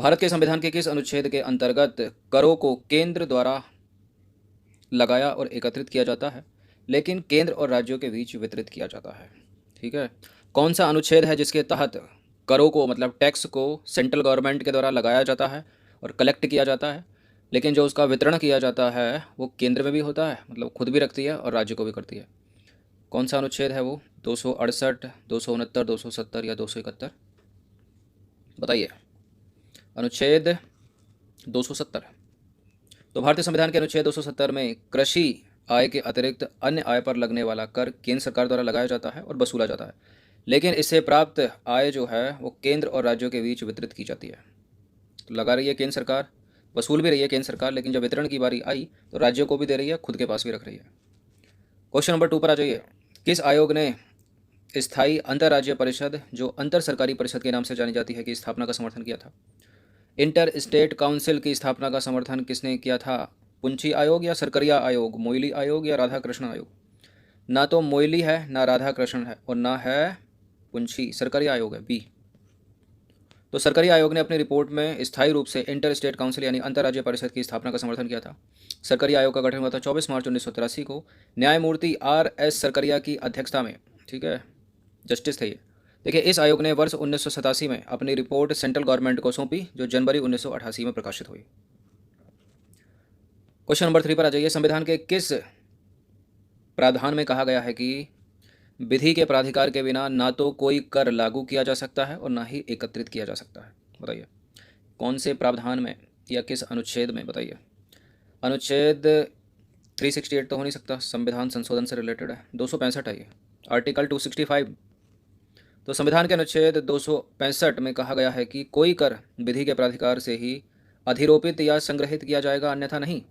भारत के संविधान के किस अनुच्छेद के अंतर्गत करों को केंद्र द्वारा लगाया और एकत्रित किया जाता है, लेकिन केंद्र और राज्यों के बीच वितरित किया जाता है? ठीक है। कौन सा अनुच्छेद है जिसके तहत करों को मतलब टैक्स को सेंट्रल गवर्नमेंट के द्वारा लगाया जाता है और कलेक्ट किया जाता है, लेकिन जो उसका वितरण किया जाता है वो केंद्र में भी होता है, मतलब खुद भी रखती है और राज्य को भी करती है? कौन सा अनुच्छेद है वो? 268, 269, 270 या 271? बताइए। अनुच्छेद 270। तो भारतीय संविधान के अनुच्छेद 270 में कृषि आय के अतिरिक्त अन्य आय पर लगने वाला कर केंद्र सरकार द्वारा लगाया जाता है और वसूला जाता है, लेकिन इससे प्राप्त आय जो है वो केंद्र और राज्यों के बीच वितरित की जाती है। तो लगा रही है केंद्र सरकार, वसूल भी रही है केंद्र सरकार, लेकिन जब वितरण की बारी आई तो राज्यों को भी दे रही है, खुद के पास भी रख रही है। क्वेश्चन नंबर 2 पर आ जाइए। किस आयोग ने स्थायी अंतर्राज्यीय परिषद, जो अंतर सरकारी परिषद के नाम से जानी जाती है, की स्थापना का समर्थन किया था? इंटर स्टेट काउंसिल की स्थापना का समर्थन किसने किया था? पुंछी आयोग या सरकरिया आयोग, मोइली आयोग या राधा कृष्ण आयोग? ना तो मोइली है, ना राधा कृष्ण है, और ना है पुंछी, सरकरिया आयोग है, बी। तो सरकरिया आयोग ने अपनी रिपोर्ट में स्थायी रूप से इंटर स्टेट काउंसिल यानी अंतर्राज्यीय परिषद की स्थापना का समर्थन किया था। सरकरिया आयोग का गठन हुआ था 24 मार्च 1983 को। न्यायमूर्ति R.S. सरकरिया की अध्यक्षता में, ठीक है, जस्टिस थे ये। देखिए, इस आयोग ने वर्ष 1987 में अपनी रिपोर्ट सेंट्रल गवर्नमेंट को सौंपी, जो जनवरी 1988 में प्रकाशित हुई। क्वेश्चन नंबर 3 पर आ जाइए। संविधान के किस प्रावधान में कहा गया है कि विधि के प्राधिकार के बिना ना तो कोई कर लागू किया जा सकता है और ना ही एकत्रित किया जा सकता है? बताइए कौन से प्रावधान में या किस अनुच्छेद में? बताइए। अनुच्छेद 368 तो हो नहीं सकता, संविधान संशोधन से रिलेटेड है। 265 है ये, आर्टिकल 265। तो संविधान के अनुच्छेद 265 में कहा गया है कि कोई कर विधि के प्राधिकार से ही अधिरोपित या संग्रहित किया जाएगा, अन्यथा नहीं।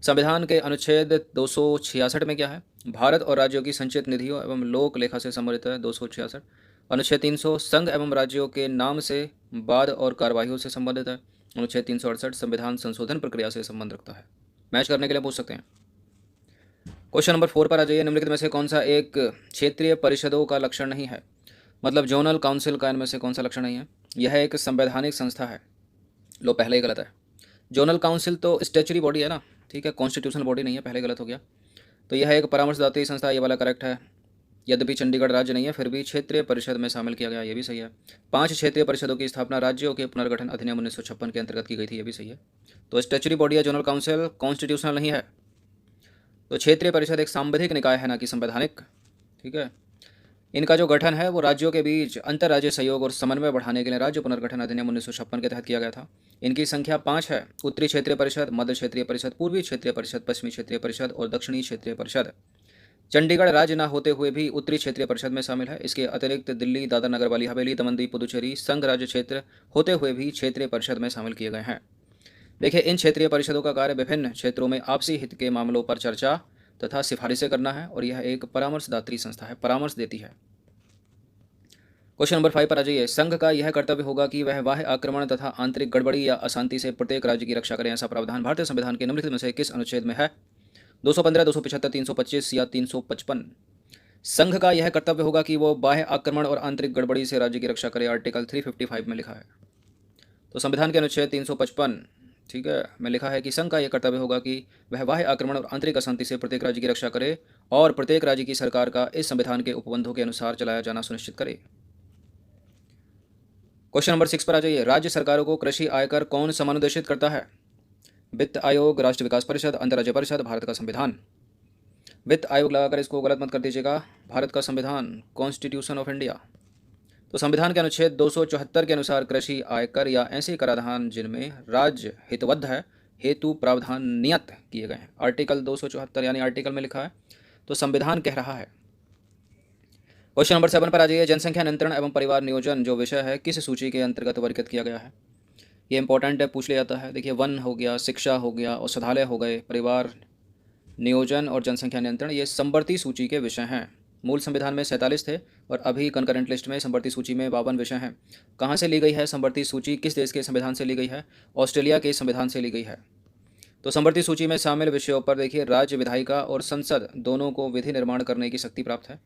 संविधान के अनुच्छेद 266 में क्या है? भारत और राज्यों की संचित निधियों एवं लोक लेखा से संबंधित है, 266। अनुच्छेद 300 संघ एवं राज्यों के नाम से वाद और कार्यवाहियों से संबंधित है। अनुच्छेद 368 संविधान संशोधन प्रक्रिया से संबंध रखता है। मैच करने के लिए पूछ सकते हैं। क्वेश्चन नंबर 4 पर आ जाइए। निम्नलिखित में से कौन सा एक क्षेत्रीय परिषदों का लक्षण नहीं है? मतलब जोनल काउंसिल का इनमें से कौन सा लक्षण नहीं है? यह एक संवैधानिक संस्था है। लो, पहले ही गलत है। जोनल काउंसिल तो स्टैचुरी बॉडी है ना, ठीक है, कॉन्स्टिट्यूशनल बॉडी नहीं है, पहले गलत हो गया। तो यह एक परामर्शदात्री संस्था, ये वाला करेक्ट है। यद्यपि चंडीगढ़ राज्य नहीं है, फिर भी क्षेत्रीय परिषद में शामिल किया गया, ये भी सही है। 5 क्षेत्रीय परिषदों की स्थापना राज्यों के पुनर्गठन अधिनियम 1956 के अंतर्गत की गई थी, ये भी सही है। तो स्टैचुरी बॉडी है जोनल काउंसिल, कॉन्स्टिट्यूशनल नहीं है। तो क्षेत्रीय परिषद एक सांविधिक निकाय है, ना कि संवैधानिक, ठीक है। इनका जो गठन है वो राज्यों के बीच अंतर्राज्यीय सहयोग और समन्वय बढ़ाने के लिए राज्य पुनर्गठन अधिनियम 1956 के तहत किया गया था। इनकी संख्या 5 है। उत्तरी क्षेत्रीय परिषद, मध्य क्षेत्रीय परिषद, पूर्वी क्षेत्रीय परिषद, पश्चिमी क्षेत्रीय परिषद और दक्षिणी क्षेत्रीय परिषद। चंडीगढ़ राज्य न होते हुए भी उत्तरी क्षेत्रीय परिषद में शामिल है। इसके अतिरिक्त दिल्ली, दादरा नगर वाली हवेली, दमन दीव, पुदुचेरी संघ राज्य क्षेत्र होते हुए भी क्षेत्रीय परिषद में शामिल किए गए हैं। देखिए, इन क्षेत्रीय परिषदों का कार्य विभिन्न क्षेत्रों में आपसी हित के मामलों पर चर्चा तथा सिफारिशें करना है, और यह एक परामर्शदात्री संस्था है, परामर्श देती है। क्वेश्चन नंबर 5 पर आ जाइए। संघ का यह कर्तव्य होगा कि वह बाह्य आक्रमण तथा आंतरिक गड़बड़ी या अशांति से प्रत्येक राज्य की रक्षा करें, ऐसा प्रावधान भारतीय संविधान के निम्नलिखित में से किस अनुच्छेद में है? 215, 275, 325 या 355? संघ का यह कर्तव्य होगा कि वो बाह्य आक्रमण और आंतरिक गड़बड़ी से राज्य की रक्षा करे, आर्टिकल 355 में लिखा है। तो संविधान के अनुच्छेद 355, ठीक है, में लिखा है कि संघ का यह कर्तव्य होगा कि वह बाह्य आक्रमण और आंतरिक अशांति से प्रत्येक राज्य की रक्षा करे और प्रत्येक राज्य की सरकार का इस संविधान के उपबंधों के अनुसार चलाया जाना सुनिश्चित करे। क्वेश्चन नंबर 6 पर आ जाइए। राज्य सरकारों को कृषि आयकर कौन समनुदेशित करता है? वित्त आयोग, राष्ट्रीय विकास परिषद, अंतर्राज्यीय परिषद, भारत का संविधान? वित्त आयोग लगाकर इसको गलत मत कर दीजिएगा। भारत का संविधान, कॉन्स्टिट्यूशन ऑफ इंडिया। तो संविधान के अनुच्छेद 274 के अनुसार कृषि आयकर या ऐसे कराधान जिनमें राज्य हितबद्ध है हेतु प्रावधान नियत किए गए हैं, आर्टिकल 274 यानी आर्टिकल में लिखा है, तो संविधान कह रहा है। क्वेश्चन नंबर 7 पर आ जाइए। जनसंख्या नियंत्रण एवं परिवार नियोजन जो विषय है किस सूची के अंतर्गत वर्गीकृत किया गया है? ये इंपॉर्टेंट है, पूछ लिया जाता है। देखिए, वन हो गया, शिक्षा हो गया, औषधालय हो गए, परिवार नियोजन और जनसंख्या नियंत्रण, ये समवर्ती सूची के विषय हैं। मूल संविधान में 47 थे और अभी कंकरेंट लिस्ट में समवर्ती सूची में 52 विषय हैं। कहाँ से ली गई है समवर्ती सूची? किस देश के संविधान से ली गई है? ऑस्ट्रेलिया के संविधान से ली गई है। तो समवर्ती सूची में शामिल विषयों पर देखिए, राज्य विधायिका और संसद दोनों को विधि निर्माण करने की शक्ति प्राप्त है,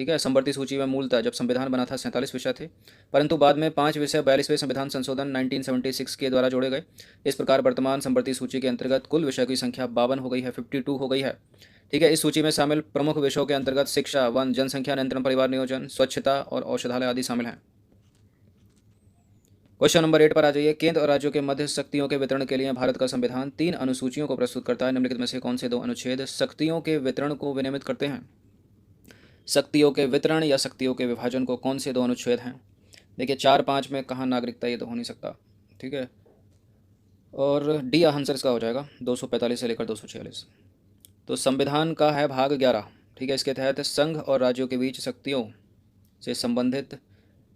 ठीक है। समवर्ती सूची में मूलतः जब संविधान बना था 47 विषय थे, परंतु बाद में 5 विषय 42वें संविधान संशोधन 1976 के द्वारा जोड़े गए। इस प्रकार वर्तमान समवर्ती सूची के अंतर्गत कुल विषय की संख्या 52 हो गई है, 52 हो गई है। ठीक है। इस सूची में शामिल प्रमुख विषयों के अंतर्गत शिक्षा, वन, जनसंख्या नियंत्रण, परिवार नियोजन, स्वच्छता और औषधालय आदि शामिल हैं। क्वेश्चन नंबर 8 पर आ जाइए। केंद्र और राज्यों के मध्य शक्तियों के वितरण के लिए भारत का संविधान 3 अनुसूचियों को प्रस्तुत करता है। निम्नलिखित में से कौन से 2 अनुच्छेद शक्तियों के वितरण को विनियमित करते हैं? शक्तियों के वितरण या शक्तियों के विभाजन को कौन से 2 अनुच्छेद हैं? देखिए 4-5 में कहाँ नागरिकता, ये तो हो नहीं सकता। ठीक है। और डी आंसर इसका हो जाएगा 245 से लेकर 246। तो संविधान का है भाग 11। ठीक है। इसके तहत संघ और राज्यों के बीच शक्तियों से संबंधित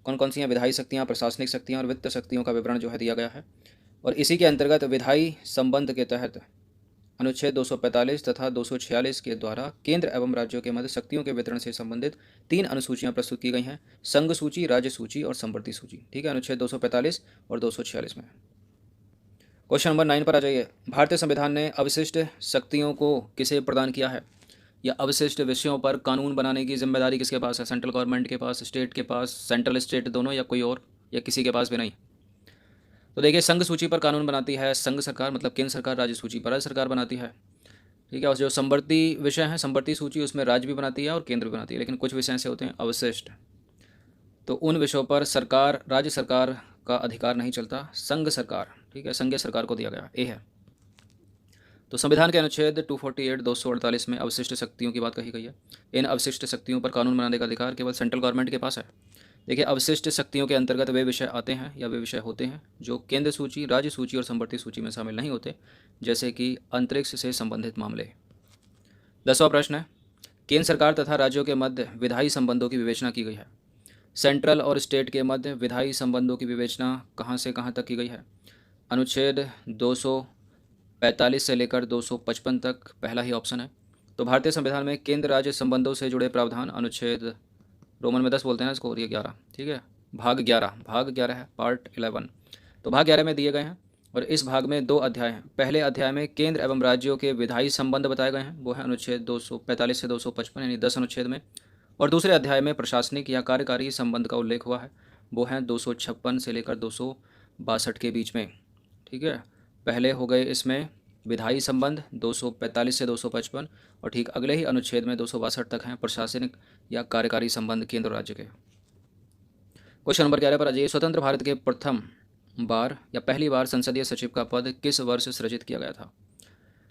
कौन कौन सी हैं? विधायी शक्तियाँ, प्रशासनिक शक्तियाँ और वित्त शक्तियों का विवरण जो है दिया गया है। और इसी के अंतर्गत विधायी संबंध के तहत अनुच्छेद 245 तथा 246 के द्वारा केंद्र एवं राज्यों के मध्य शक्तियों के वितरण से संबंधित 3 अनुसूचियां प्रस्तुत की गई हैं। संघ सूची, राज्य सूची और समवर्ती सूची। ठीक है। अनुच्छेद 245 और 246 में। क्वेश्चन नंबर 9 पर आ जाइए। भारतीय संविधान ने अवशिष्ट शक्तियों को किसे प्रदान किया है? या अवशिष्ट विषयों पर कानून बनाने की जिम्मेदारी किसके पास है? सेंट्रल गवर्नमेंट के पास, स्टेट के पास, सेंट्रल स्टेट दोनों, या कोई और, या किसी के पास भी नहीं? तो देखिए संघ सूची पर कानून बनाती है संघ सरकार, मतलब केंद्र सरकार। राज्य सूची पर राज्य सरकार बनाती है। ठीक है। और जो समवर्ती विषय हैं, समवर्ती सूची, उसमें राज्य भी बनाती है और केंद्र भी बनाती है। लेकिन कुछ विषय ऐसे होते हैं अवशिष्ट, तो उन विषयों पर सरकार, राज्य सरकार का अधिकार नहीं चलता, संघ सरकार, ठीक है, संघीय सरकार को दिया गया। ए है। तो संविधान के अनुच्छेद 248, 248 में अवशिष्ट शक्तियों की बात कही गई है। इन अवशिष्ट शक्तियों पर कानून बनाने का अधिकार केवल सेंट्रल गवर्नमेंट के पास है। देखिए अवशिष्ट शक्तियों के अंतर्गत वे विषय आते हैं या वे विषय होते हैं जो केंद्र सूची, राज्य सूची और समवर्ती सूची में शामिल नहीं होते, जैसे कि अंतरिक्ष से संबंधित मामले। 10वां प्रश्न है, केंद्र सरकार तथा राज्यों के मध्य विधायी संबंधों की विवेचना की गई है। सेंट्रल और स्टेट के मध्य विधायी संबंधों की विवेचना कहाँ से कहाँ तक की गई है? अनुच्छेद 245 से लेकर 255 तक, पहला ही ऑप्शन है। तो भारतीय संविधान में केंद्र राज्य संबंधों से जुड़े प्रावधान अनुच्छेद रोमन में 10 बोलते हैं इसको, और ये 11, ठीक है, भाग 11 है, पार्ट 11। तो भाग 11 में दिए गए हैं और इस भाग में 2 अध्याय हैं। पहले अध्याय में केंद्र एवं राज्यों के विधायी संबंध बताए गए हैं, वो है अनुच्छेद 245 से 255, यानी 10 अनुच्छेद में। और दूसरे अध्याय में प्रशासनिक या कार्यकारी संबंध का उल्लेख हुआ है, वो है 256 से लेकर 262 के बीच में। ठीक है। पहले हो गए इसमें विधायी संबंध 245 से 255, और ठीक अगले ही अनुच्छेद में 262 तक हैं प्रशासनिक या कार्यकारी संबंध केंद्र और राज्य के। क्वेश्चन नंबर 11 पर आ जाइए। स्वतंत्र भारत के प्रथम बार या पहली बार संसदीय सचिव का पद किस वर्ष सृजित किया गया था?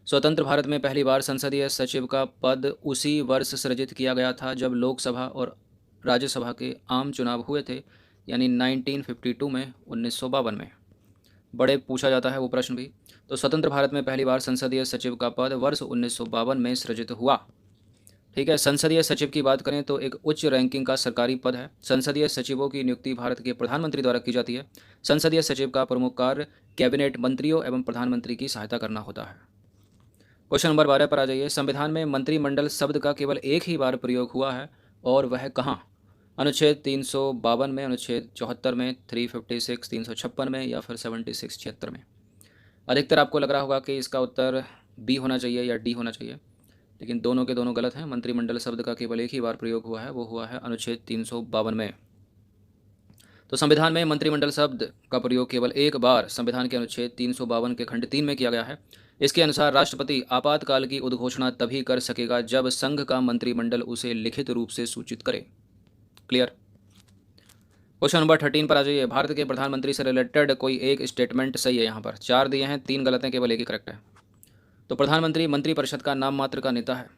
स्वतंत्र भारत में पहली बार संसदीय सचिव का पद उसी वर्ष सृजित किया गया था जब लोकसभा और राज्यसभा के आम चुनाव हुए थे, यानी 1952 में, 1952 में। बड़े पूछा जाता है वो प्रश्न भी। तो स्वतंत्र भारत में पहली बार संसदीय सचिव का पद वर्ष 1952 में सृजित हुआ। ठीक है। संसदीय सचिव की बात करें तो एक उच्च रैंकिंग का सरकारी पद है। संसदीय सचिवों की नियुक्ति भारत के प्रधानमंत्री द्वारा की जाती है। संसदीय सचिव का प्रमुख कार्य कैबिनेट मंत्रियों एवं प्रधानमंत्री की सहायता करना होता है। क्वेश्चन नंबर 12 पर आ जाइए। संविधान में मंत्रिमंडल शब्द का केवल एक ही बार प्रयोग हुआ है, और वह कहाँ? अनुच्छेद 352 में, अनुच्छेद 74 में, 356, 356 में, या फिर 76, 76 में। अधिकतर आपको लग रहा होगा कि इसका उत्तर बी होना चाहिए या डी होना चाहिए, लेकिन दोनों के दोनों गलत हैं। मंत्रिमंडल शब्द का केवल एक ही बार प्रयोग हुआ है, वो हुआ है अनुच्छेद 352 में। तो संविधान में मंत्रिमंडल शब्द का प्रयोग केवल एक बार संविधान के अनुच्छेद 352 के खंड 3 में किया गया है। इसके अनुसार राष्ट्रपति आपातकाल की उद्घोषणा तभी कर सकेगा जब संघ का मंत्रिमंडल उसे लिखित रूप से सूचित करे। क्लियर। क्वेश्चन नंबर 13 पर आ जाइए। भारत के प्रधानमंत्री से रिलेटेड कोई एक स्टेटमेंट सही है। यहाँ पर 4 दिए हैं, 3 गलत हैं, केवल एक ही करेक्ट है। तो प्रधानमंत्री मंत्रिपरिषद का नाम मात्र का नेता है।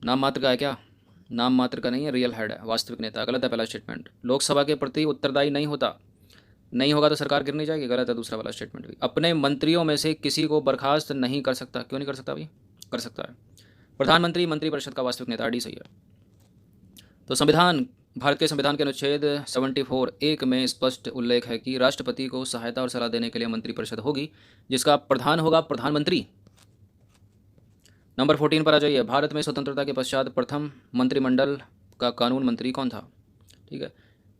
नाम मात्र का है क्या? नाम मात्र का नहीं है, रियल हेड है, वास्तविक नेता। गलत है पहला स्टेटमेंट। लोकसभा के प्रति उत्तरदायी नहीं होता, नहीं होगा तो सरकार गिरनी जाएगी। गलत है दूसरा वाला स्टेटमेंट भी। अपने मंत्रियों में से किसी को बर्खास्त नहीं कर सकता। क्यों नहीं कर सकता भाई? कर सकता है। प्रधानमंत्री मंत्रिपरिषद का वास्तविक नेता, डी सही है। तो संविधान, भारत के संविधान के अनुच्छेद 74(1) में स्पष्ट उल्लेख है कि राष्ट्रपति को सहायता और सलाह देने के लिए मंत्रिपरिषद होगी, जिसका प्रधान होगा प्रधानमंत्री। नंबर 14 पर आ जाइए। भारत में स्वतंत्रता के पश्चात प्रथम मंत्रिमंडल का कानून मंत्री कौन था? ठीक है,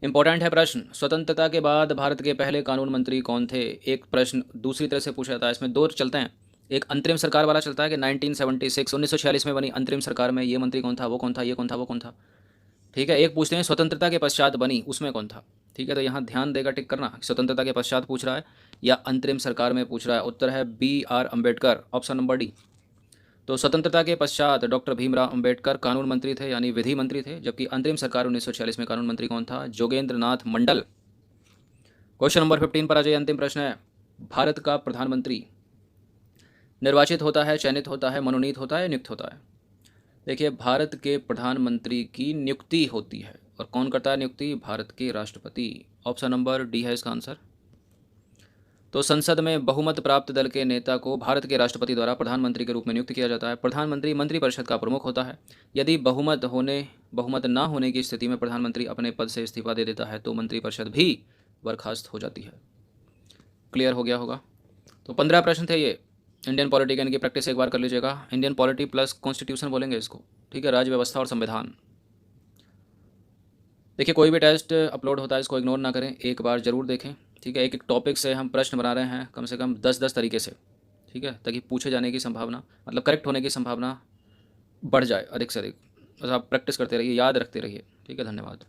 इंपॉर्टेंट है प्रश्न। स्वतंत्रता के बाद भारत के पहले कानून मंत्री कौन थे? एक प्रश्न दूसरी तरह से पूछा जाता है, इसमें 2 चलते हैं। एक अंतरिम सरकार वाला चलता है कि 1976 1946 में बनी अंतरिम सरकार में ये मंत्री कौन था, वो कौन था, ये कौन था, वो कौन था। ठीक है, एक पूछते हैं स्वतंत्रता के पश्चात बनी, उसमें कौन था। ठीक है, तो यहाँ ध्यान देकर टिक करना, स्वतंत्रता के पश्चात पूछ रहा है या अंतरिम सरकार में पूछ रहा है। उत्तर है B.R. Ambedkar, option number D. तो स्वतंत्रता के पश्चात डॉक्टर भीमराव अंबेडकर कानून मंत्री थे, यानी विधि मंत्री थे, जबकि अंतरिम सरकार 1946 में कानून मंत्री कौन था, जोगेंद्र नाथ मंडल। क्वेश्चन नंबर 15 पर आ जाइए, अंतिम प्रश्न है। भारत का प्रधानमंत्री निर्वाचित होता है, चयनित होता है, मनोनीत होता है, नियुक्त होता है। देखिए, भारत के प्रधानमंत्री की नियुक्ति होती है, और कौन करता है नियुक्ति, भारत के राष्ट्रपति। ऑप्शन नंबर डी है इसका आंसर। तो संसद में बहुमत प्राप्त दल के नेता को भारत के राष्ट्रपति द्वारा प्रधानमंत्री के रूप में नियुक्त किया जाता है। प्रधानमंत्री मंत्रिपरिषद का प्रमुख होता है। यदि बहुमत ना होने की स्थिति में प्रधानमंत्री अपने पद से इस्तीफा दे देता है तो मंत्रिपरिषद भी बर्खास्त हो जाती है। क्लियर हो गया होगा। तो 15 प्रश्न थे ये। इंडियन पॉलिटी की इनकी प्रैक्टिस एक बार कर लीजिएगा। इंडियन पॉलिटी प्लस कॉन्स्टिट्यूशन बोलेंगे इसको। ठीक है, राज्य व्यवस्था और संविधान। देखिए, कोई भी टेस्ट अपलोड होता है इसको इग्नोर ना करें, एक बार ज़रूर देखें। ठीक है, एक एक टॉपिक से हम प्रश्न बना रहे हैं, कम से कम 10-10 तरीके से। ठीक है, ताकि पूछे जाने की संभावना, मतलब करेक्ट होने की संभावना बढ़ जाए अधिक से अधिक। बस आप प्रैक्टिस करते रहिए, याद रखते रहिए। ठीक है, धन्यवाद।